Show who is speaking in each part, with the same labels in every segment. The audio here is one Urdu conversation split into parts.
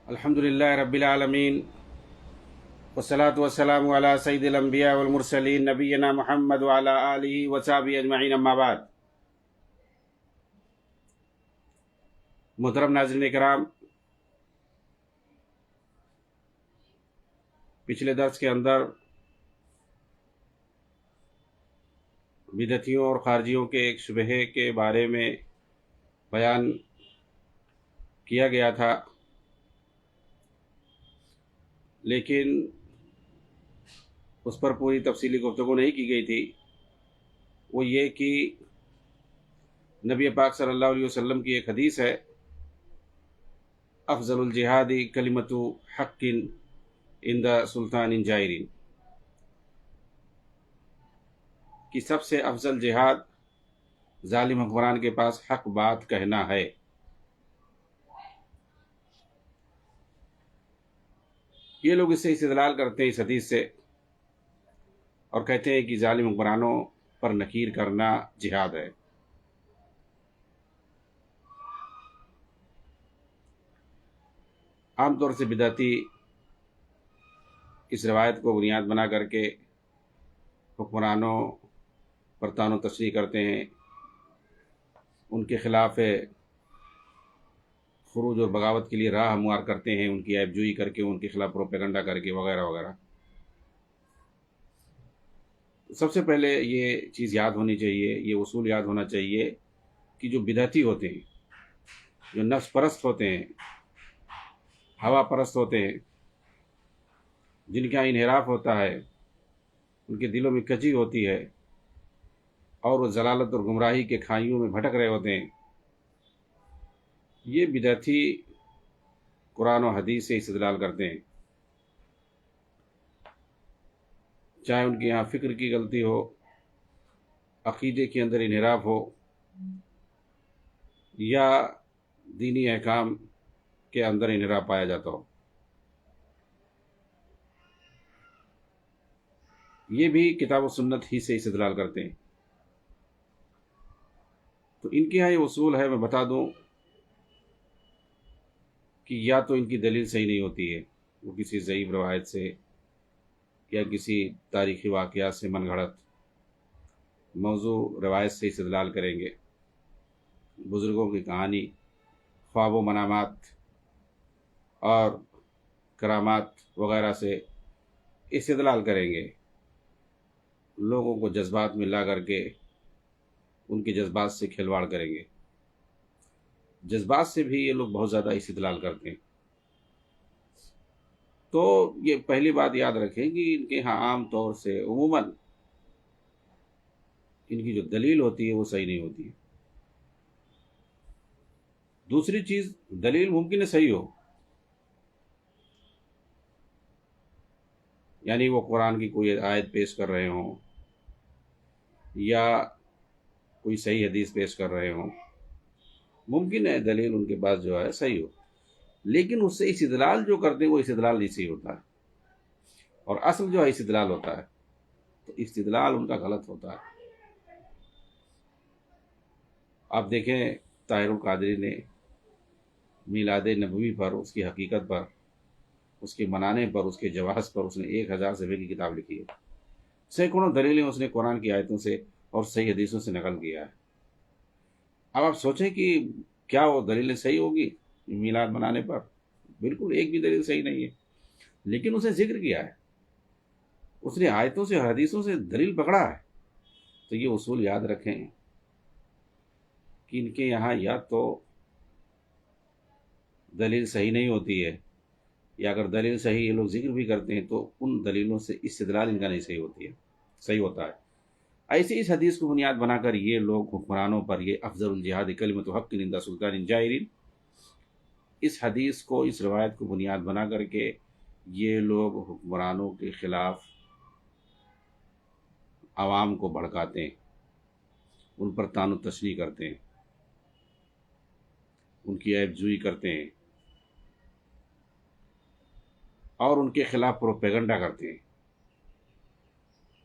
Speaker 1: الحمدللہ رب العالمین والصلاة والسلام علی سید الانبیاء والمرسلین نبینا محمد وعلی آلہ وصحبہ اجمعین، اما بعد۔ محترم ناظرین کرام، پچھلے درس کے اندر بدعتیوں اور خارجیوں کے ایک شبہے کے بارے میں بیان کیا گیا تھا، لیکن اس پر پوری تفصیلی گفتگو نہیں کی گئی تھی۔ وہ یہ کہ نبی پاک صلی اللہ علیہ وسلم کی ایک حدیث ہے، افضل الجہاد کلمۃ حق عند سلطان جائر، کہ سب سے افضل جہاد ظالم حکمران کے پاس حق بات کہنا ہے۔ یہ لوگ اس سے استدلال کرتے ہیں اس حدیث سے، اور کہتے ہیں کہ ظالم حکمرانوں پر نکیر کرنا جہاد ہے۔ عام طور سے بدعتی اس روایت کو بنیاد بنا کر کے حکمرانوں پر طعن و تشریح کرتے ہیں، ان کے خلاف خروج اور بغاوت کے لیے راہ ہموار کرتے ہیں، ان کی عیب جوئی کر کے، ان کے خلاف پروپیگنڈا کر کے، وغیرہ وغیرہ۔ سب سے پہلے یہ چیز یاد ہونی چاہیے، یہ اصول یاد ہونا چاہیے کہ جو بدعتی ہوتے ہیں، جو نفس پرست ہوتے ہیں، ہوا پرست ہوتے ہیں، جن کا انحراف ہوتا ہے، ان کے دلوں میں کجی ہوتی ہے، اور وہ ضلالت اور گمراہی کے کھائیوں میں بھٹک رہے ہوتے ہیں، یہ بدعتی قرآن و حدیث سے استدلال کرتے ہیں، چاہے ان کے یہاں فکر کی غلطی ہو، عقیدے کے اندر انحراف ہو، یا دینی احکام کے اندر انحراف پایا جاتا ہو۔ یہ بھی کتاب و سنت ہی سے استدلال کرتے ہیں۔ تو ان کے یہاں یہ اصول ہے، میں بتا دوں کہ یا تو ان کی دلیل صحیح نہیں ہوتی ہے، وہ کسی ضعیف روایت سے یا کسی تاریخی واقعات سے من گھڑت موضوع روایت سے استدلال کریں گے، بزرگوں کی کہانی، خواب و منامات اور کرامات وغیرہ سے استدلال کریں گے، لوگوں کو جذبات میں لا کر کے ان کے جذبات سے کھلواڑ کریں گے۔ جذبات سے بھی یہ لوگ بہت زیادہ استدلال کرتے ہیں۔ تو یہ پہلی بات یاد رکھیں کہ ان کے ہاں عام طور سے عموماً ان کی جو دلیل ہوتی ہے وہ صحیح نہیں ہوتی ہے۔ دوسری چیز، دلیل ممکن ہے صحیح ہو، یعنی وہ قرآن کی کوئی آیت پیش کر رہے ہوں یا کوئی صحیح حدیث پیش کر رہے ہوں، ممکن ہے دلیل ان کے پاس جو ہے صحیح ہو، لیکن اس سے استدلال جو کرتے ہیں وہ استدلال نہیں صحیح ہوتا ہے، اور اصل جو ہے استدلال ہوتا ہے، تو استدلال ان کا غلط ہوتا ہے۔ آپ دیکھیں طاہر القادری نے میلاد نبوی پر، اس کی حقیقت پر، اس کے منانے پر، اس کے جواز پر اس نے 1000 صفحے کی کتاب لکھی ہے۔ سینکڑوں دلیلیں اس نے قرآن کی آیتوں سے اور صحیح حدیثوں سے نقل کیا ہے۔ اب آپ سوچیں کہ کیا وہ دلیلیں صحیح ہوگی میلاد منانے پر؟ بالکل ایک بھی دلیل صحیح نہیں ہے، لیکن اس نے ذکر کیا ہے، اس نے آیتوں سے اور حدیثوں سے دلیل پکڑا ہے۔ تو یہ اصول یاد رکھیں کہ ان کے یہاں یا تو دلیل صحیح نہیں ہوتی ہے، یا اگر دلیل صحیح یہ لوگ ذکر بھی کرتے ہیں تو ان دلیلوں سے استدلال ان کا نہیں صحیح ہوتا ہے۔ ایسے اس حدیث کو بنیاد بنا کر یہ لوگ حکمرانوں پر، یہ افضل الجہاد کلمۃ حق عند سلطان جائر، اس حدیث کو، اس روایت کو بنیاد بنا کر کے یہ لوگ حکمرانوں کے خلاف عوام کو بھڑکاتے ہیں، ان پر طعن و تشنیع کرتے ہیں، ان کی عیب جوئی کرتے ہیں، اور ان کے خلاف پروپیگنڈا کرتے ہیں،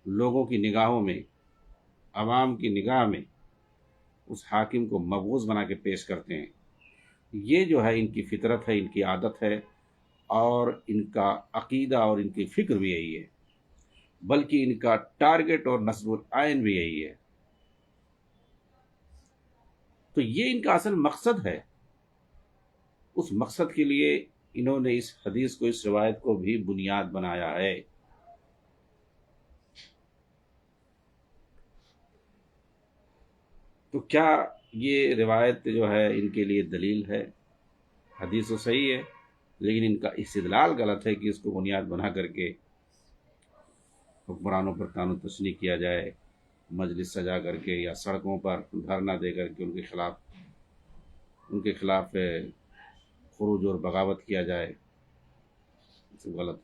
Speaker 1: لوگوں کی نگاہوں میں، عوام کی نگاہ میں اس حاکم کو مبغوض بنا کے پیش کرتے ہیں۔ یہ جو ہے ان کی فطرت ہے، ان کی عادت ہے، اور ان کا عقیدہ اور ان کی فکر بھی یہی ہے، بلکہ ان کا ٹارگٹ اور نصب العین بھی یہی ہے۔ تو یہ ان کا اصل مقصد ہے۔ اس مقصد کے لیے انہوں نے اس حدیث کو، اس روایت کو بھی بنیاد بنایا ہے۔ تو کیا یہ روایت جو ہے ان کے لیے دلیل ہے؟ حدیث تو صحیح ہے، لیکن ان کا استدلال غلط ہے کہ اس کو بنیاد بنا کر کے حکمرانوں پر قانون تشریح کیا جائے، مجلس سجا کر کے یا سڑکوں پر دھرنا دے کر کے ان کے خلاف خروج اور بغاوت کیا جائے۔ غلط۔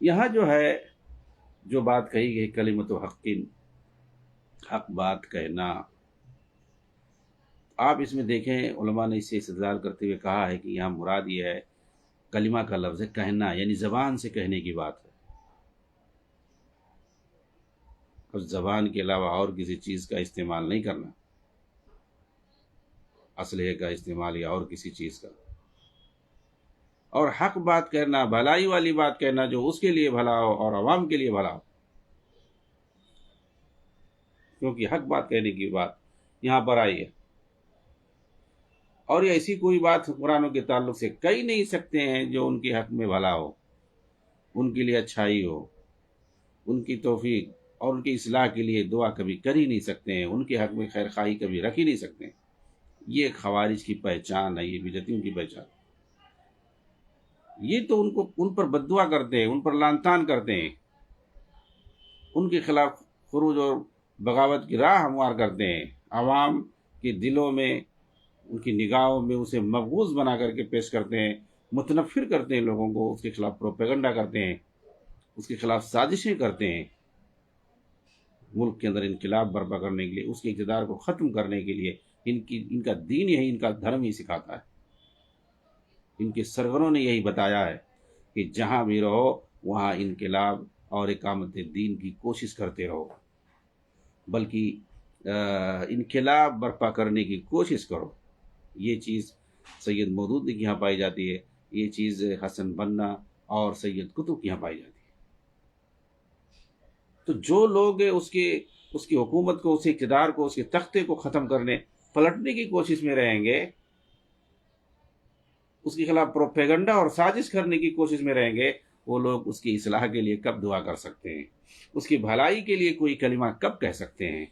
Speaker 1: یہاں جو ہے جو بات کہی گئی کلمۃ حق، حق بات کہنا، آپ اس میں دیکھیں علماء نے اسے استدلال کرتے ہوئے کہا ہے کہ یہاں مراد یہ ہے، کلمہ کا لفظ ہے کہنا، یعنی زبان سے کہنے کی بات ہے۔ اب زبان کے علاوہ اور کسی چیز کا استعمال نہیں کرنا، اسلحے کا استعمال یا اور کسی چیز کا۔ اور حق بات کرنا، بھلائی والی بات کہنا جو اس کے لیے بھلا ہو اور عوام کے لیے بھلا ہو، کیونکہ حق بات کہنے کی بات یہاں پر آئی ہے۔ اور یہ ایسی کوئی بات حکمرانوں کے تعلق سے کہہ نہیں سکتے ہیں جو ان کے حق میں بھلا ہو، ان کے لیے اچھائی ہو، ان کی توفیق اور ان کی اصلاح کے لیے دعا کبھی کر ہی نہیں سکتے ہیں، ان کے حق میں خیر خواہی کبھی رکھ ہی نہیں سکتے ہیں۔ یہ ایک خوارج کی پہچان ہے، یہ بدعتیوں کی پہچان۔ یہ تو ان پر بد دعا کرتے ہیں، ان پر لعن طعن کرتے ہیں، ان کے خلاف خروج اور بغاوت کی راہ ہموار کرتے ہیں، عوام کے دلوں میں، ان کی نگاہوں میں اسے مقبوض بنا کر کے پیش کرتے ہیں، متنفر کرتے ہیں لوگوں کو، اس کے خلاف پروپیگنڈا کرتے ہیں، اس کے خلاف سازشیں کرتے ہیں، ملک کے اندر انقلاب برپا کرنے کے لیے، اس کے اقتدار کو ختم کرنے کے لیے۔ ان کا دین یہی، ان کا دھرم ہی سکھاتا ہے، ان کے سروروں نے یہی بتایا ہے کہ جہاں بھی رہو وہاں انقلاب اور اقامت دین کی کوشش کرتے رہو، بلکہ انقلاب برپا کرنے کی کوشش کرو۔ یہ چیز سید مودود کے یہاں پائی جاتی ہے، یہ چیز حسن بنا اور سید قطب کے یہاں پائی جاتی ہے۔ تو جو لوگ اس کی حکومت کو، اس کے اقتدار کو، اس کے تختے کو ختم کرنے، پلٹنے کی کوشش میں رہیں گے، اس کے خلاف پروپیگنڈا اور سازش کرنے کی کوشش میں رہیں گے، وہ لوگ اس کی اصلاح کے لیے کب دعا کر سکتے ہیں؟ اس کی بھلائی کے لیے کوئی کلمہ کب کہہ سکتے ہیں؟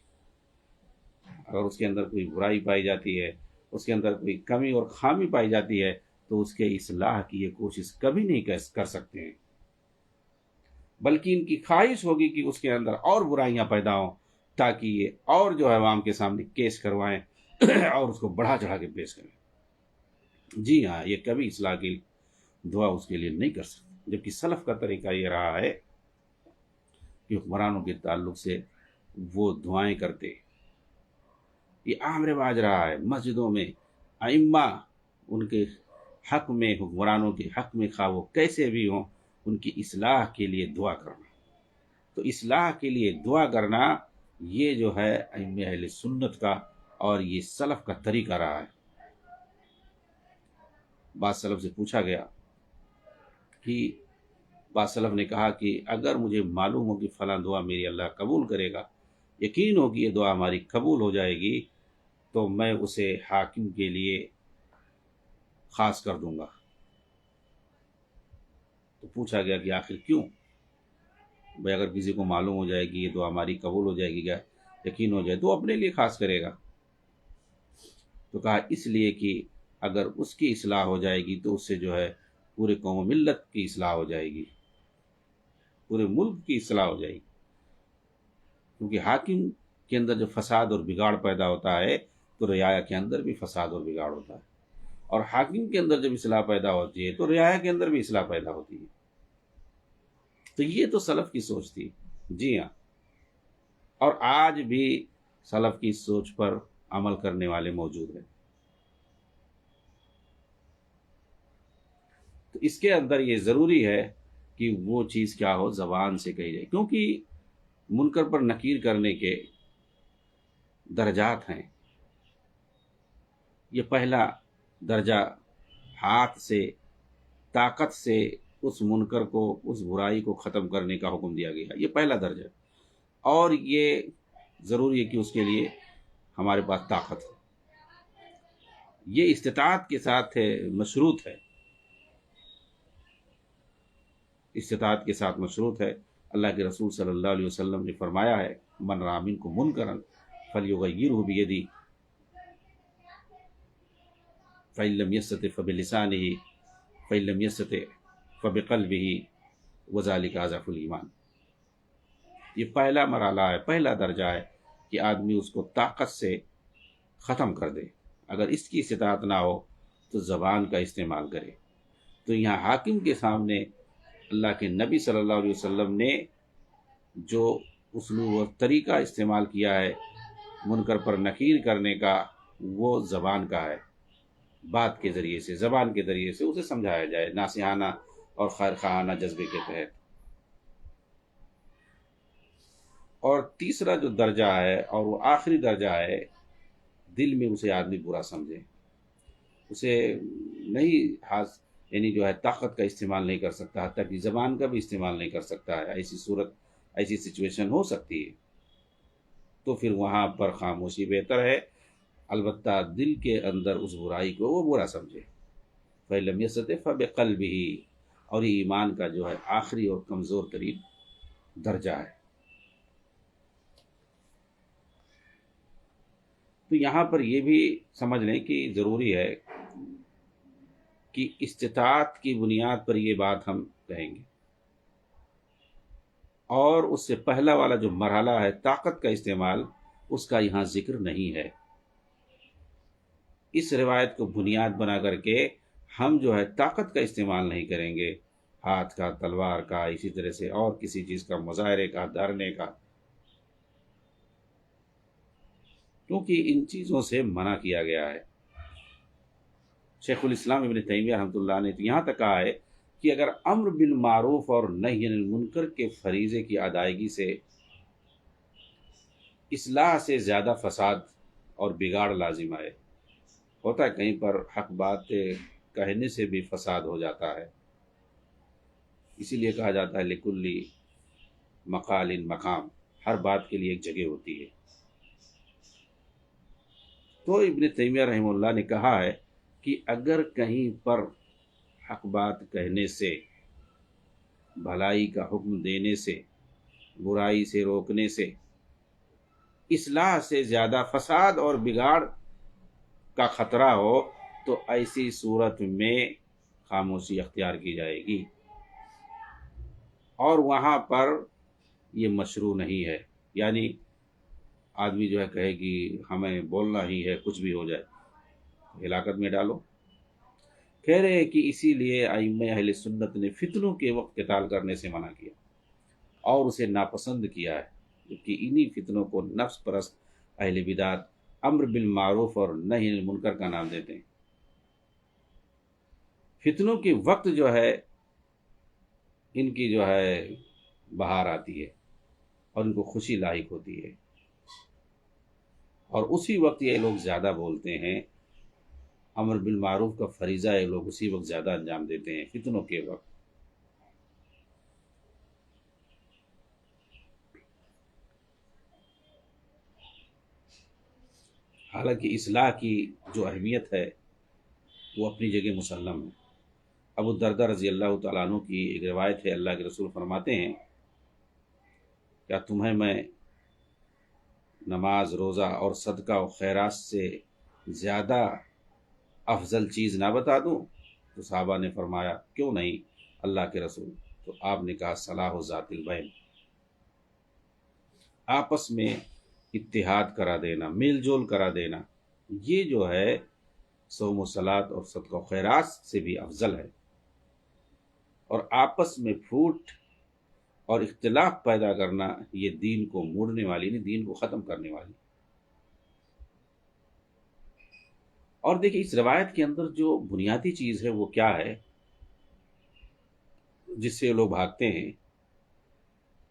Speaker 1: اگر اس کے اندر کوئی برائی پائی جاتی ہے، اس کے اندر کوئی کمی اور خامی پائی جاتی ہے، تو اس کے اصلاح کی یہ کوشش کبھی نہیں کر سکتے ہیں، بلکہ ان کی خواہش ہوگی کہ اس کے اندر اور برائیاں پیدا ہوں، تاکہ یہ اور جو ہے عوام کے سامنے کیس کروائیں اور اس کو بڑھا چڑھا کے پیش کریں۔ جی ہاں، یہ کبھی اصلاح کی دعا اس کے لیے نہیں کر سکتے، جبکہ سلف کا طریقہ یہ رہا ہے کہ حکمرانوں کے تعلق سے وہ دعائیں کرتے۔ یہ عام رواج رہا ہے مسجدوں میں، ائمہ ان کے حق میں، حکمرانوں کے حق میں، خواہ وہ کیسے بھی ہوں، ان کی اصلاح کے لیے دعا کرنا۔ تو اصلاح کے لیے دعا کرنا یہ جو ہے ائمہ اہل سنت کا اور یہ سلف کا طریقہ رہا ہے۔ بعض سلف سے پوچھا گیا کہ بعض سلف نے کہا کہ اگر مجھے معلوم ہو کہ فلاں دعا میری اللہ قبول کرے گا، یقین ہو کہ یہ دعا ہماری قبول ہو جائے گی، تو میں اسے حاکم کے لیے خاص کر دوں گا۔ تو پوچھا گیا کہ آخر کیوں؟ بھائی اگر کسی کو معلوم ہو جائے گی یہ دعا ہماری قبول ہو جائے گی، کیا یقین ہو جائے، تو اپنے لیے خاص کرے گا۔ تو کہا اس لیے کہ اگر اس کی اصلاح ہو جائے گی تو اس سے جو ہے پورے قوم و ملت کی اصلاح ہو جائے گی، پورے ملک کی اصلاح ہو جائے گی۔ کیونکہ حاکم کے اندر جو فساد اور بگاڑ پیدا ہوتا ہے تو رعایا کے اندر بھی فساد اور بگاڑ ہوتا ہے، اور حاکم کے اندر جب اصلاح پیدا ہوتی ہے تو رعایا کے اندر بھی اصلاح پیدا ہوتی ہے۔ تو یہ تو سلف کی سوچ تھی، جی ہاں، اور آج بھی سلف کی سوچ پر عمل کرنے والے موجود ہیں۔ تو اس کے اندر یہ ضروری ہے کہ وہ چیز کیا ہو، زبان سے کہی جائے، کیونکہ منکر پر نکیر کرنے کے درجات ہیں۔ یہ پہلا درجہ ہاتھ سے طاقت سے اس منکر کو، اس برائی کو ختم کرنے کا حکم دیا گیا. یہ پہلا درجہ ہے، اور یہ ضروری ہے کہ اس کے لیے ہمارے پاس طاقت ہے. یہ استطاعت کے ساتھ مشروط ہے، استطاعت کے ساتھ مشروط ہے. اللہ کے رسول صلی اللہ علیہ وسلم نے فرمایا ہے من رأى منکم منکرا فلیغیرہ بیدہ فإن لم يستطع فبلسانہ فإن لم يستطع فبقلبہ وذلک اضعف الایمان. یہ پہلا مرحلہ ہے، پہلا درجہ ہے کہ آدمی اس کو طاقت سے ختم کر دے. اگر اس کی استطاعت نہ ہو تو زبان کا استعمال کرے. تو یہاں حاکم کے سامنے اللہ کے نبی صلی اللہ علیہ وسلم نے جو اسلوب اور طریقہ استعمال کیا ہے منکر پر نکیر کرنے کا، وہ زبان کا ہے. بات کے ذریعے سے، زبان کے ذریعے سے اسے سمجھایا جائے ناصحانہ اور خیر خواہانہ جذبے کے تحت. اور تیسرا جو درجہ ہے اور وہ آخری درجہ ہے، دل میں اسے آدمی برا سمجھے، اسے نہیں یعنی جو ہے طاقت کا استعمال نہیں کر سکتا، حتیٰ کہ زبان کا بھی استعمال نہیں کر سکتا ہے. ایسی صورت، ایسی سچویشن ہو سکتی ہے، تو پھر وہاں پر خاموشی بہتر ہے. البتہ دل کے اندر اس برائی کو وہ برا سمجھے. فَإِن لَمْ يَسْتَطِعْ فَبِقَلْبِهِ، اور یہ ایمان کا جو ہے آخری اور کمزور ترین درجہ ہے. تو یہاں پر یہ بھی سمجھ لیں کہ ضروری ہے کہ استطاعت کی بنیاد پر یہ بات ہم کہیں گے، اور اس سے پہلا والا جو مرحلہ ہے طاقت کا استعمال، اس کا یہاں ذکر نہیں ہے. اس روایت کو بنیاد بنا کر کے ہم جو ہے طاقت کا استعمال نہیں کریں گے، ہاتھ کا، تلوار کا، اسی طرح سے اور کسی چیز کا، مظاہرے کا، دھرنے کا، کیونکہ ان چیزوں سے منع کیا گیا ہے. شیخ الاسلام ابن تیمیہ رحمۃ اللہ نے تو یہاں تک کہا ہے کہ اگر امر بالمعروف اور نہی عن المنکر کے فریضے کی ادائیگی سے اصلاح سے زیادہ فساد اور بگاڑ لازم آئے، ہوتا ہے کہیں پر حق بات کہنے سے بھی فساد ہو جاتا ہے. اسی لیے کہا جاتا ہے لکل مقال مقام، ہر بات کے لیے ایک جگہ ہوتی ہے. تو ابن تیمیہ رحمہ اللہ نے کہا ہے کہ اگر کہیں پر حق بات کہنے سے، بھلائی کا حکم دینے سے، برائی سے روکنے سے اصلاح سے زیادہ فساد اور بگاڑ کا خطرہ ہو، تو ایسی صورت میں خاموشی اختیار کی جائے گی، اور وہاں پر یہ مشروع نہیں ہے. یعنی آدمی جو ہے کہے کہ ہمیں بولنا ہی ہے، کچھ بھی ہو جائے، ہلاکت میں ڈالو. کہہ رہے کہ اسی لیے ائمہ اہل سنت نے فتنوں کے وقت قتال کرنے سے منع کیا اور اسے ناپسند کیا ہے، کیونکہ انہی فتنوں کو نفس پرست اہل بدعت امر بالمعروف اور نہی عن المنکر کا نام دیتے ہیں. فتنوں کے وقت جو ہے ان کی جو ہے بہار آتی ہے اور ان کو خوشی لاحق ہوتی ہے، اور اسی وقت یہ لوگ زیادہ بولتے ہیں. امر بالمعروف کا فریضہ یہ لوگ اسی وقت زیادہ انجام دیتے ہیں، فتنوں کے وقت. حالانکہ اصلاح کی جو اہمیت ہے وہ اپنی جگہ مسلم ہے. ابو الدرداء رضی اللہ تعالیٰ عنہ کی ایک روایت ہے، اللہ کے رسول فرماتے ہیں کیا تمہیں میں نماز، روزہ اور صدقہ و خیرات سے زیادہ افضل چیز نہ بتا دوں؟ تو صحابہ نے فرمایا کیوں نہیں اللہ کے رسول؟ تو آپ نے کہا صلاح ذات البین، آپس میں اتحاد کرا دینا، میل جول کرا دینا. یہ جو ہے صوم و صلات اور صدقہ و خیرات سے بھی افضل ہے، اور آپس میں پھوٹ اور اختلاف پیدا کرنا یہ دین کو موڑنے والی نہیں، دین کو ختم کرنے والی. اور دیکھیں اس روایت کے اندر جو بنیادی چیز ہے وہ کیا ہے جس سے لوگ بھاگتے ہیں؟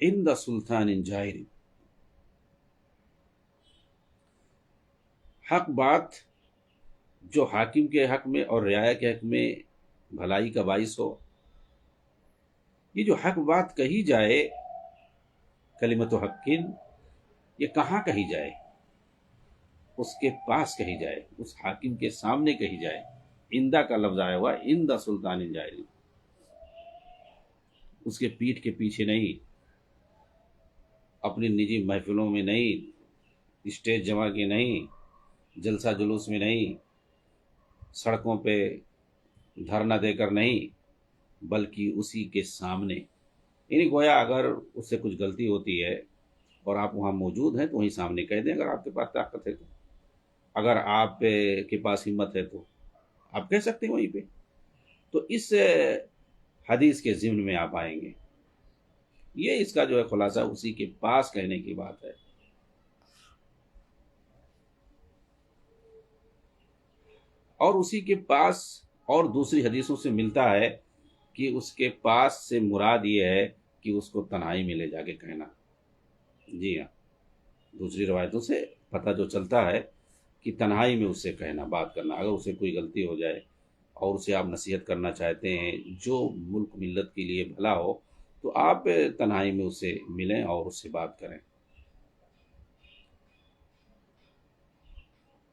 Speaker 1: عند سلطان جائر، حق بات جو حاکم کے حق میں اور رعایا کے حق میں بھلائی کا باعث ہو۔ یہ جو حق بات کہی جائے، کلمت حقین، یہ کہاں کہی جائے؟ اس کے پاس کہی جائے، اس حاکم کے سامنے کہی جائے۔ اندہ کا لفظ آیا ہوا ہے، اندہ سلطان جائر، اس کے پیٹھ کے پیچھے نہیں، اپنی نجی محفلوں میں نہیں، اسٹیج جمع کے نہیں، جلسہ جلوس میں نہیں، سڑکوں پہ دھرنا دے کر نہیں، بلکہ اسی کے سامنے۔ یعنی گویا اگر اس سے کچھ غلطی ہوتی ہے اور آپ وہاں موجود ہیں تو وہیں سامنے کہہ دیں، اگر آپ کے پاس طاقت ہے تو، اگر آپ کے پاس ہمت ہے تو آپ کہہ سکتے ہیں وہیں پہ۔ تو اس حدیث کے ضمن میں آپ آئیں گے، یہ اس کا جو ہے خلاصہ اسی کے پاس کہنے کی بات ہے۔ اور اسی کے پاس اور دوسری حدیثوں سے ملتا ہے کہ اس کے پاس سے مراد یہ ہے کہ اس کو تنہائی میں لے جا کے کہنا۔ جی ہاں، دوسری روایتوں سے پتہ جو چلتا ہے کہ تنہائی میں اس سے کہنا، بات کرنا، اگر اسے کوئی غلطی ہو جائے اور اسے آپ نصیحت کرنا چاہتے ہیں جو ملک ملت کے لیے بھلا ہو، تو آپ تنہائی میں اس سے ملیں اور اس سے بات کریں۔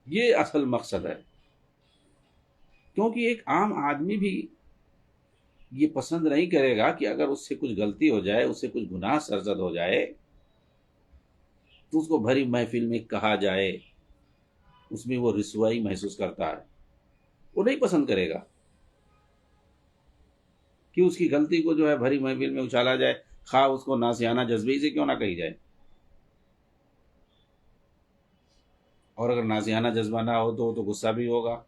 Speaker 1: یہ اصل مقصد ہے، کیونکہ ایک عام آدمی بھی یہ پسند نہیں کرے گا کہ اگر اس سے کچھ غلطی ہو جائے، اس سے کچھ گناہ سرزد ہو جائے تو اس کو بھری محفل میں کہا جائے، اس میں وہ رسوائی محسوس کرتا ہے، وہ نہیں پسند کرے گا کہ اس کی غلطی کو جو ہے بھری محفل میں اچھالا جائے، خواہ اس کو ناسیانہ جذبے سے کیوں نہ کہی جائے۔ اور اگر نازیانہ جذبہ نہ ہو تو غصہ بھی ہوگا،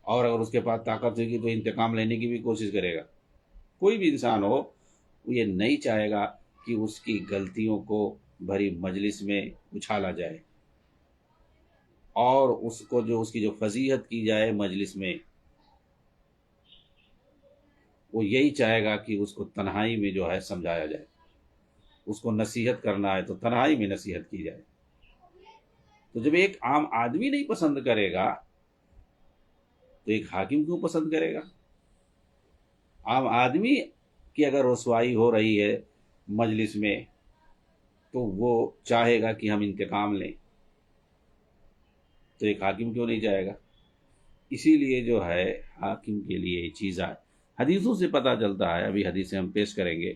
Speaker 1: اور اگر اس کے پاس طاقت ہوگی تو انتقام لینے کی بھی کوشش کرے گا۔ کوئی بھی انسان ہو، وہ یہ نہیں چاہے گا کہ اس کی غلطیوں کو بھری مجلس میں اچھالا جائے، اور اس کو جو اس کی جو فضیحت کی جائے مجلس میں، وہ یہی چاہے گا کہ اس کو تنہائی میں جو ہے سمجھایا جائے۔ اس کو نصیحت کرنا ہے تو تنہائی میں نصیحت کی جائے۔ تو جب ایک عام آدمی نہیں پسند کرے گا تو ایک حاکم کیوں پسند کرے گا؟ عام آدمی کی اگر رسوائی ہو رہی ہے مجلس میں تو وہ چاہے گا کہ ہم انتقام لیں، تو ایک حاکم کیوں نہیں چاہے گا؟ اسی لیے جو ہے حاکم کے لیے یہ چیز ہے۔ حدیثوں سے پتہ چلتا ہے، ابھی حدیثیں ہم پیش کریں گے،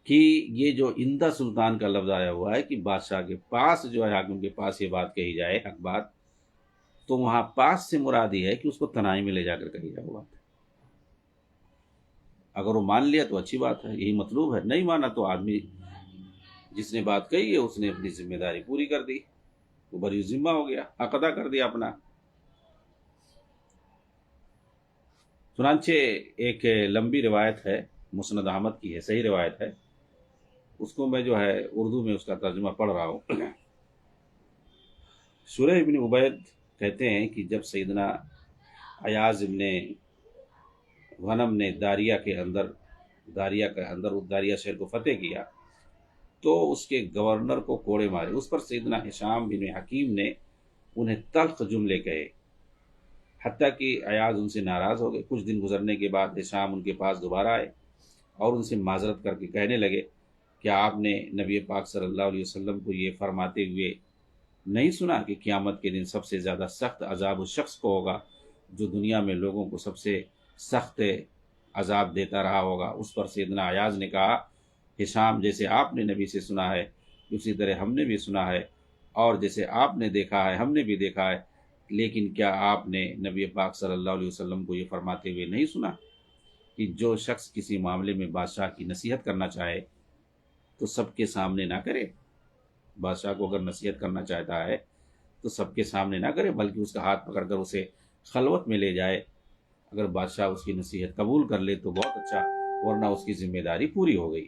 Speaker 1: کہ یہ جو اندہ سلطان کا لفظ آیا ہوا ہے کہ بادشاہ کے پاس جو ہے، حاکم کے پاس یہ بات کہی جائے، حق بات، تو وہاں پاس سے مراد یہ ہے کہ اس کو تنہائی میں لے جا کر کہی جائے وہ بات۔ اگر وہ مان لیا تو اچھی بات ہے، یہی مطلوب ہے، نہیں مانا تو آدمی جس نے بات کہی ہے اس نے اپنی ذمہ داری پوری کر دی، وہ بری ذمہ ہو گیا، حق ادا کر دیا اپنا۔ چنانچہ ایک لمبی روایت ہے، مسند احمد کی ہے، صحیح روایت ہے، اس کو میں جو ہے اردو میں اس کا ترجمہ پڑھ رہا ہوں۔ شریح ابن عبید کہتے ہیں کہ جب سیدنا ایاز ابن غنم نے داریہ کے اندر داریہ شہر کو فتح کیا تو اس کے گورنر کو کوڑے مارے، اس پر سیدنا ہشام بن حکیم نے انہیں تلخ جملے کہے، حتیٰ کہ ایاز ان سے ناراض ہو گئے۔ کچھ دن گزرنے کے بعد ہشام ان کے پاس دوبارہ آئے اور ان سے معذرت کر کے کہنے لگے، کیا آپ نے نبی پاک صلی اللہ علیہ وسلم کو یہ فرماتے ہوئے نہیں سنا کہ قیامت کے دن سب سے زیادہ سخت عذاب اس شخص کو ہوگا جو دنیا میں لوگوں کو سب سے سخت عذاب دیتا رہا ہوگا؟ اس پر سیدنا ایاز نے کہا، ہشام، جیسے آپ نے نبی سے سنا ہے اسی طرح ہم نے بھی سنا ہے، اور جیسے آپ نے دیکھا ہے ہم نے بھی دیکھا ہے، لیکن کیا آپ نے نبی پاک صلی اللہ علیہ وسلم کو یہ فرماتے ہوئے نہیں سنا کہ جو شخص کسی معاملے میں بادشاہ کی نصیحت کرنا چاہے تو سب کے سامنے نہ کرے؟ بادشاہ کو اگر نصیحت کرنا چاہتا ہے تو سب کے سامنے نہ کرے، بلکہ اس کا ہاتھ پکڑ کر اسے خلوت میں لے جائے۔ اگر بادشاہ اس کی نصیحت قبول کر لے تو بہت اچھا، ورنہ اس کی ذمہ داری پوری ہو گئی۔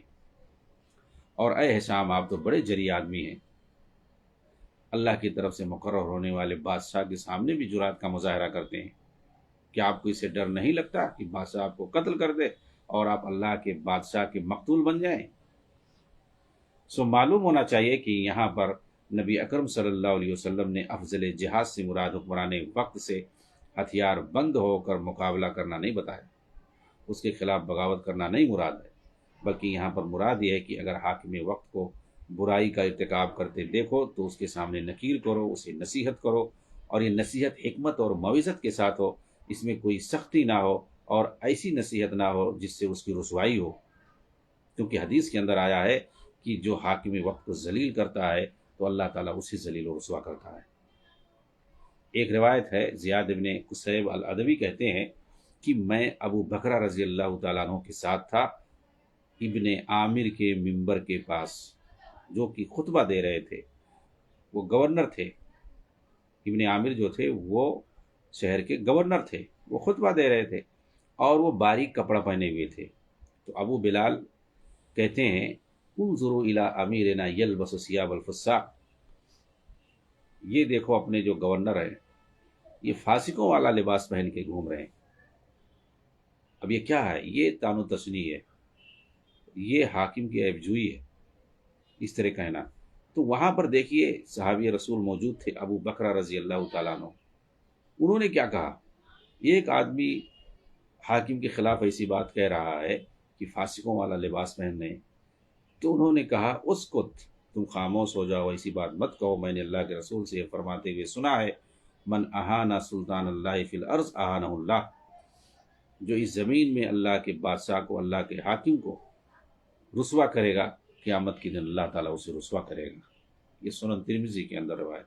Speaker 1: اور اے ہشام، آپ تو بڑے جری آدمی ہیں، اللہ کی طرف سے مقرر ہونے والے بادشاہ کے سامنے بھی جرات کا مظاہرہ کرتے ہیں، کیا آپ کو اسے ڈر نہیں لگتا کہ بادشاہ آپ کو قتل کر دے اور آپ اللہ کے بادشاہ کے مقتول بن جائیں؟ سو معلوم ہونا چاہیے کہ یہاں پر نبی اکرم صلی اللہ علیہ وسلم نے افضل جہاد سے مراد حکمران وقت سے ہتھیار بند ہو کر مقابلہ کرنا نہیں بتایا، اس کے خلاف بغاوت کرنا نہیں مراد ہے، بلکہ یہاں پر مراد یہ ہے کہ اگر حاکم وقت کو برائی کا ارتکاب کرتے دیکھو تو اس کے سامنے نکیر کرو، اسے نصیحت کرو، اور یہ نصیحت حکمت اور موعظت کے ساتھ ہو، اس میں کوئی سختی نہ ہو اور ایسی نصیحت نہ ہو جس سے اس کی رسوائی ہو، کیونکہ حدیث کے اندر آیا ہے کہ جو حاکم وقت کو ذلیل کرتا ہے تو اللہ تعالیٰ اسے ذلیل و رسوا کرتا ہے۔ ایک روایت ہے، زیاد ابن قصیب العدوی کہتے ہیں کہ میں ابو بکرہ رضی اللہ تعالیٰ عنہ کے ساتھ تھا ابن عامر کے منبر کے پاس، جو کہ خطبہ دے رہے تھے، وہ گورنر تھے، ابن عامر جو تھے وہ شہر کے گورنر تھے، وہ خطبہ دے رہے تھے اور وہ باریک کپڑا پہنے ہوئے تھے۔ تو ابو بلال کہتے ہیں انظروا الی امیرنا یلبس ثیاب الفساق، یہ دیکھو اپنے جو گورنر ہیں یہ فاسقوں والا لباس پہن کے گھوم رہے ہیں۔ اب یہ کیا ہے؟ یہ تان و تشنیع ہے، یہ حاکم کی عیب جوئی ہے، اس طرح کہنا۔ تو وہاں پر دیکھیے صحابی رسول موجود تھے ابو بکرہ رضی اللہ تعالیٰ عنہ، انہوں نے کیا کہا؟ ایک آدمی حاکم کے خلاف ایسی بات کہہ رہا ہے کہ فاسقوں والا لباس پہننے، تو انہوں نے کہا اسکت، تم خاموش ہو جاؤ، ایسی بات مت کہو، میں نے اللہ کے رسول سے یہ فرماتے ہوئے سنا ہے من اہانا سلطان اللہ فی الارض اہانہ اللہ، جو اس زمین میں اللہ کے بادشاہ کو، اللہ کے حاکم کو رسوا کرے گا، قیامت کے دن اللہ تعالیٰ اسے رسوا کرے گا۔ یہ سنن ترمذی کے اندر روایت۔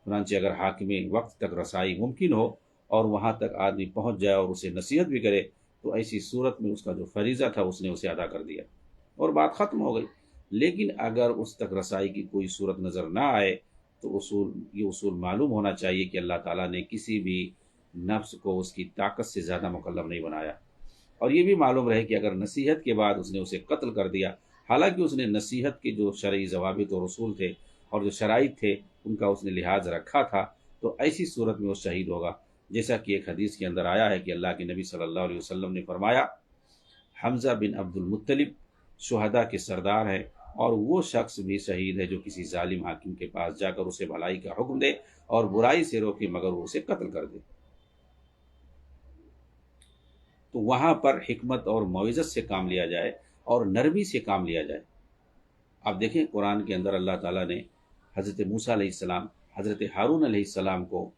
Speaker 1: چنانچہ اگر حاکم وقت تک رسائی ممکن ہو اور وہاں تک آدمی پہنچ جائے اور اسے نصیحت بھی کرے تو ایسی صورت میں اس کا جو فریضہ تھا اس نے اسے ادا کر دیا اور بات ختم ہو گئی۔ لیکن اگر اس تک رسائی کی کوئی صورت نظر نہ آئے تو یہ اصول معلوم ہونا چاہیے کہ اللہ تعالیٰ نے کسی بھی نفس کو اس کی طاقت سے زیادہ مکلف نہیں بنایا، اور یہ بھی معلوم رہے کہ اگر نصیحت کے بعد اس نے اسے قتل کر دیا، حالانکہ اس نے نصیحت کے جو شرعی ضوابط اور اصول تھے اور جو شرائط تھے ان کا اس نے لحاظ رکھا تھا، تو ایسی صورت میں وہ شہید ہوگا، جیسا کہ ایک حدیث کے اندر آیا ہے کہ اللہ کے نبی صلی اللہ علیہ وسلم نے فرمایا حمزہ بن عبد المطلب شہداء کے سردار ہیں، اور وہ شخص بھی شہید ہے جو کسی ظالم حاکم کے پاس جا کر اسے بھلائی کا حکم دے اور برائی سے روکے مگر وہ اسے قتل کر دے۔ تو وہاں پر حکمت اور موعظت سے کام لیا جائے اور نرمی سے کام لیا جائے۔ آپ دیکھیں قرآن کے اندر اللہ تعالیٰ نے حضرت موسیٰ علیہ السلام، حضرت ہارون علیہ السلام کو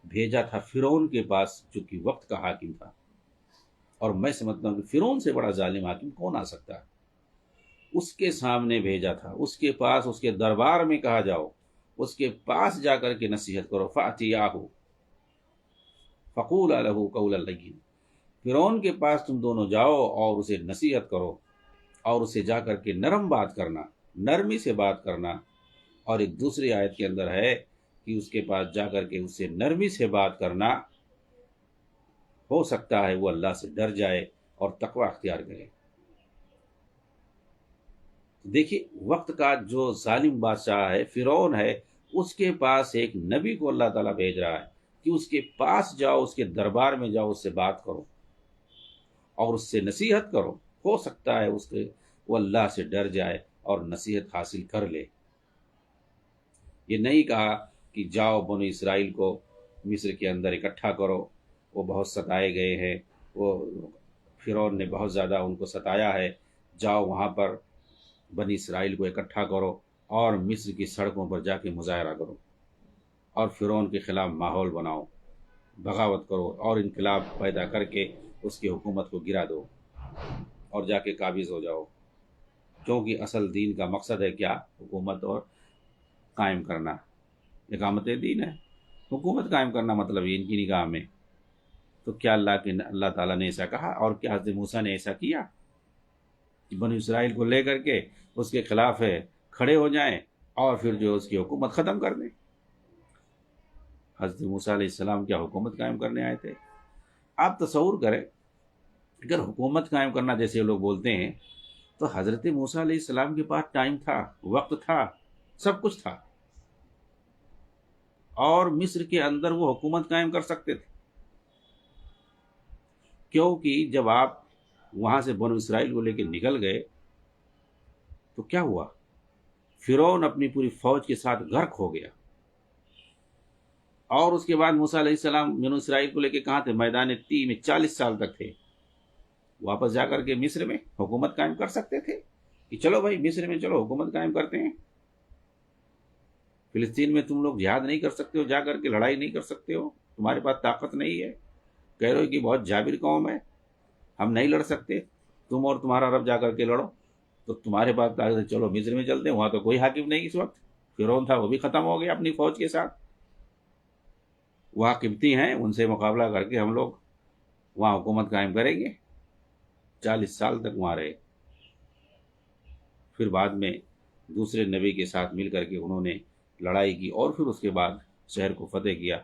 Speaker 1: بھیجا تھا فرعون کے پاس جو کہ وقت کا حاکم تھا، اور میں سمجھتا ہوں کہ فرعون سے بڑا ظالم حاکم کون آ سکتا ہے؟ اس کے سامنے بھیجا تھا، اس کے پاس، اس کے دربار میں کہا جاؤ، اس کے پاس جا کر کے نصیحت کرو، فَأْتِيَاهُ فَقُولَا لَهُ قَوْلًا لَّيِّنًا، فرعون کے پاس تم دونوں جاؤ اور اسے نصیحت کرو اور اسے جا کر کے نرم بات کرنا، نرمی سے بات کرنا۔ اور ایک دوسری آیت کے اندر ہے کہ اس کے پاس جا کر کے اس سے نرمی سے بات کرنا، ہو سکتا ہے وہ اللہ سے ڈر جائے اور تقوی اختیار کرے۔ دیکھیے وقت کا جو ظالم بادشاہ ہے فرعون ہے، اس کے پاس ایک نبی کو اللہ تعالیٰ بھیج رہا ہے کہ اس کے پاس جاؤ، اس کے دربار میں جاؤ، اس سے بات کرو اور اس سے نصیحت کرو، ہو سکتا ہے وہ اللہ سے ڈر جائے اور نصیحت حاصل کر لے۔ یہ نہیں کہا کہ جاؤ بنو اسرائیل کو مصر کے اندر اکٹھا کرو، وہ بہت ستائے گئے ہیں، وہ فرعون نے بہت زیادہ ان کو ستایا ہے، جاؤ وہاں پر بنی اسرائیل کو اکٹھا کرو اور مصر کی سڑکوں پر جا کے مظاہرہ کرو اور فرعون کے خلاف ماحول بناؤ، بغاوت کرو اور انقلاب پیدا کر کے اس کی حکومت کو گرا دو اور جا کے قابض ہو جاؤ، کیونکہ اصل دین کا مقصد ہے کیا؟ حکومت اور قائم کرنا، اقامت دین ہے، حکومت قائم کرنا مطلب یہ ان کی نگاہ میں۔ تو کیا اللہ تعالیٰ نے ایسا کہا؟ اور کیا حضرت موسیٰ نے ایسا کیا کہ بنی اسرائیل کو لے کر کے اس کے خلاف کھڑے ہو جائیں اور پھر جو اس کی حکومت ختم کر دیں؟ حضرت موسیٰ علیہ السلام کیا حکومت قائم کرنے آئے تھے؟ آپ تصور کریں اگر حکومت قائم کرنا جیسے لوگ بولتے ہیں تو حضرت موسیٰ علیہ السلام کے پاس ٹائم تھا، وقت تھا، سب کچھ تھا، اور مصر کے اندر وہ حکومت قائم کر سکتے تھے، کیونکہ جب آپ وہاں سے بنو اسرائیل کو لے کے نکل گئے تو کیا ہوا؟ فرعون اپنی پوری فوج کے ساتھ غرق ہو گیا، اور اس کے بعد موسیٰ علیہ السلام بنو اسرائیل کو لے کے کہاں تھے؟ میدان تی میں 40 سال تک تھے. واپس جا کر کے مصر میں حکومت قائم کر سکتے تھے کہ چلو بھائی مصر میں چلو حکومت قائم کرتے ہیں. فلسطین میں تم لوگ جہاد نہیں کر سکتے ہو، جا کر کے لڑائی نہیں کر سکتے ہو، تمہارے پاس طاقت نہیں ہے، کہہ رہے ہو کہ بہت جابر قوم ہے، ہم نہیں لڑ سکتے، تم اور تمہارا رب جا کر کے لڑو. تو تمہارے پاس طاقت ہے، چلو مصر میں چلتے ہیں، وہاں تو کوئی حاکم نہیں اس وقت. فرعون تھا وہ بھی ختم ہو گیا اپنی فوج کے ساتھ. وہاں قبطی ہیں، ان سے مقابلہ کر کے ہم لوگ وہاں حکومت قائم کریں گے. 40 سال تک وہاں رہے. پھر بعد میں دوسرے نبی کے ساتھ مل کر کے انہوں نے لڑائی کی اور پھر اس کے بعد شہر کو فتح کیا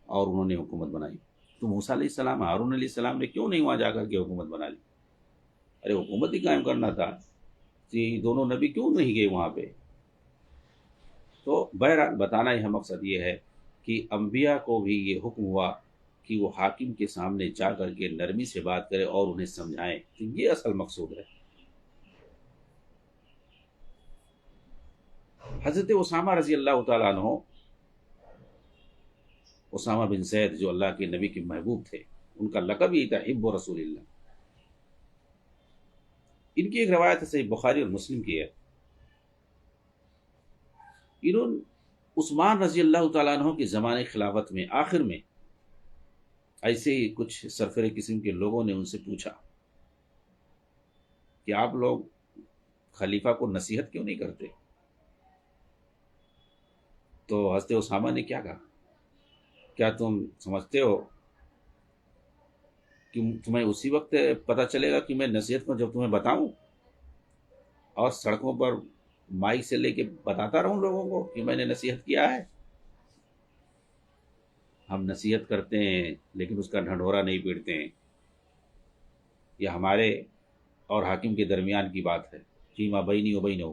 Speaker 1: اور انہوں نے حکومت بنائی. تو موسیٰ علیہ السلام، ہارون علیہ السلام نے کیوں نہیں وہاں جا کر کے حکومت بنا لی؟ ارے حکومت ہی قائم کرنا تھا. کہ دونوں نبی کیوں نہیں گئے وہاں پہ؟ تو بہرحال بتانا یہ مقصد یہ ہے کہ انبیاء کو بھی یہ حکم ہوا کہ وہ حاکم کے سامنے جا کر کے نرمی سے بات کرے اور انہیں سمجھائیں. تو یہ اصل مقصود ہے. حضرت اسامہ رضی اللہ تعالیٰ عنہ، اسامہ بن زید جو اللہ کے نبی کے محبوب تھے، ان کا لقب یہی تھا حب رسول اللہ. ان کی ایک روایت ہے، صحیح بخاری اور مسلم کی ہے. انہوں عثمان رضی اللہ تعالیٰ عنہ کے زمانے خلافت میں آخر میں ایسے ہی کچھ سرفرے قسم کے لوگوں نے ان سے پوچھا کہ آپ لوگ خلیفہ کو نصیحت کیوں نہیں کرتے؟ تو حضرت اسامہ نے کیا کہا؟ کیا تم سمجھتے ہو کہ تمہیں اسی وقت پتہ چلے گا کہ میں نصیحت کو جب تمہیں بتاؤں اور سڑکوں پر مائک سے لے کے بتاتا رہوں لوگوں کو کہ میں نے نصیحت کیا ہے؟ ہم نصیحت کرتے ہیں لیکن اس کا ڈھنڈورا نہیں پیٹتے ہیں. یہ ہمارے اور حاکم کے درمیان کی بات ہے، فیما بینی و بینہ،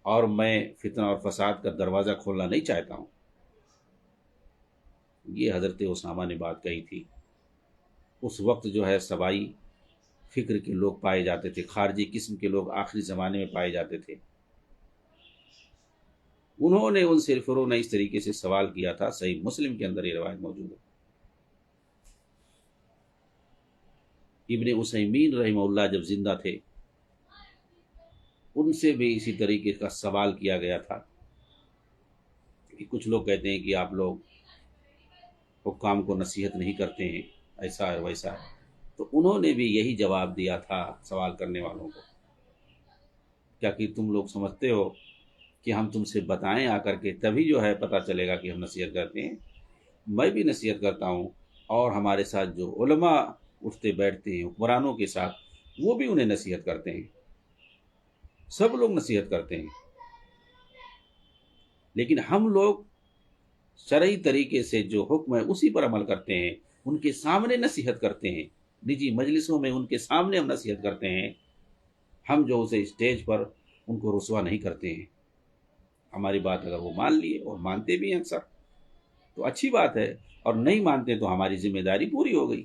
Speaker 1: اور میں فتنہ اور فساد کا دروازہ کھولنا نہیں چاہتا ہوں. یہ حضرت اسامہ نے بات کہی تھی. اس وقت جو ہے سبائی فکر کے لوگ پائے جاتے تھے، خارجی قسم کے لوگ آخری زمانے میں پائے جاتے تھے. انہوں نے ان سرفروں نے اس طریقے سے سوال کیا تھا. صحیح مسلم کے اندر یہ روایت موجود ہے. ابن عثیمین رحمہ اللہ جب زندہ تھے، ان سے بھی اسی طریقے کا سوال کیا گیا تھا کہ کچھ لوگ کہتے ہیں کہ آپ لوگ حکام کو نصیحت نہیں کرتے ہیں، ایسا ہے ویسا ہے. تو انہوں نے بھی یہی جواب دیا تھا سوال کرنے والوں کو، کیا کہ تم لوگ سمجھتے ہو کہ ہم تم سے بتائیں آ کر کے تبھی جو ہے پتہ چلے گا کہ ہم نصیحت کرتے ہیں؟ میں بھی نصیحت کرتا ہوں، اور ہمارے ساتھ جو علماء اٹھتے بیٹھتے ہیں حکمرانوں کے ساتھ، وہ بھی انہیں نصیحت کرتے ہیں. سب لوگ نصیحت کرتے ہیں، لیکن ہم لوگ شرعی طریقے سے جو حکم ہے اسی پر عمل کرتے ہیں. ان کے سامنے نصیحت کرتے ہیں، نجی مجلسوں میں ان کے سامنے ہم نصیحت کرتے ہیں. ہم جو اسے اسٹیج پر ان کو رسوا نہیں کرتے ہیں. ہماری بات اگر وہ مان لیے، اور مانتے بھی ہیں اکثر، تو اچھی بات ہے، اور نہیں مانتے تو ہماری ذمہ داری پوری ہو گئی.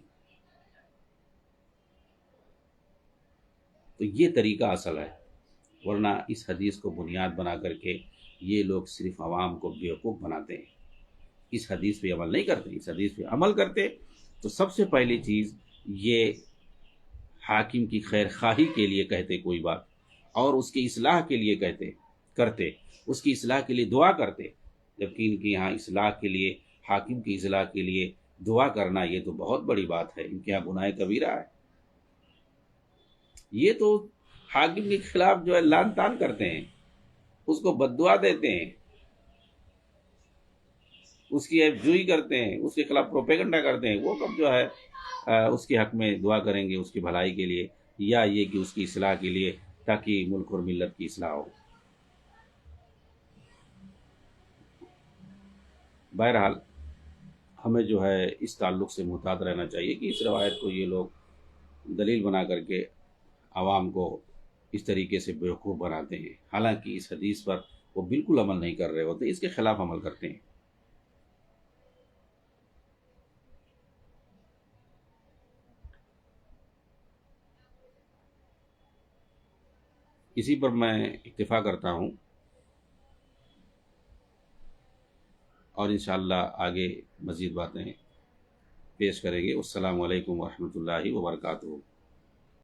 Speaker 1: تو یہ طریقہ اصل ہے. ورنہ اس حدیث کو بنیاد بنا کر کے یہ لوگ صرف عوام کو بیوقوف بناتے ہیں. اس حدیث پہ عمل نہیں کرتے. اس حدیث پہ عمل کرتے تو سب سے پہلی چیز یہ حاکم کی خیر خواہی کے لیے کہتے کوئی بات، اور اس کی اصلاح کے لیے کرتے، اس کی اصلاح کے لیے دعا کرتے. جبکہ ان کے یہاں اصلاح کے لیے، حاکم کی اصلاح کے لیے دعا کرنا یہ تو بہت بڑی بات ہے. ان کے یہاں گناہ کبیرہ ہے. یہ تو حاکم کے خلاف جو ہے لعن طعن کرتے ہیں، اس کو بد دعا دیتے ہیں، اس کی عیب جوئی کرتے ہیں، اس کے خلاف پروپیگنڈا کرتے ہیں. وہ کب جو ہے اس کے حق میں دعا کریں گے، اس کی بھلائی کے لیے، یا یہ کہ اس کی اصلاح کے لیے، تاکہ ملک اور ملت کی اصلاح ہو. بہرحال ہمیں جو ہے اس تعلق سے محتاط رہنا چاہیے کہ اس روایت کو یہ لوگ دلیل بنا کر کے عوام کو اس طریقے سے بیوقوف بناتے ہیں، حالانکہ اس حدیث پر وہ بالکل عمل نہیں کر رہے ہوتے، اس کے خلاف عمل کرتے ہیں. اسی پر میں اکتفا کرتا ہوں، اور انشاءاللہ آگے مزید باتیں پیش کریں گے۔ السلام علیکم ورحمۃ اللہ وبرکاتہ۔